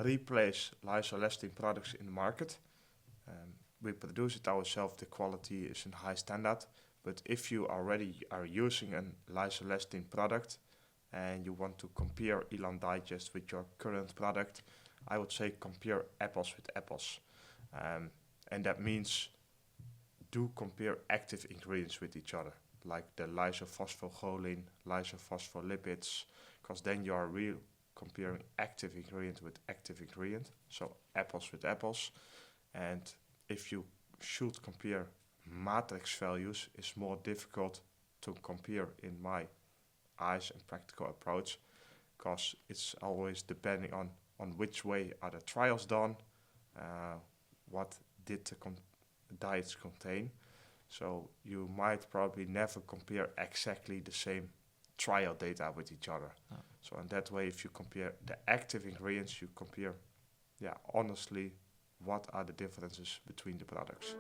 replace lysolecithin products in the market. We produce it ourselves, the quality is in high standard, but if you already are using a lysolecithin product and you want to compare Elan Digest with your current product, I would say compare apples with apples. And that means do compare active ingredients with each other, like the lysophosphocholine, lysophospholipids, because then you are real comparing active ingredient with active ingredient, so apples with apples. And if you should compare matrix values, it's more difficult to compare in my eyes and practical approach, because it's always depending on which way are the trials done, what did the diets contain. So you might probably never compare exactly the same trial data with each other. So in that way, if you compare the active ingredients, you compare, honestly, what are the differences between the products.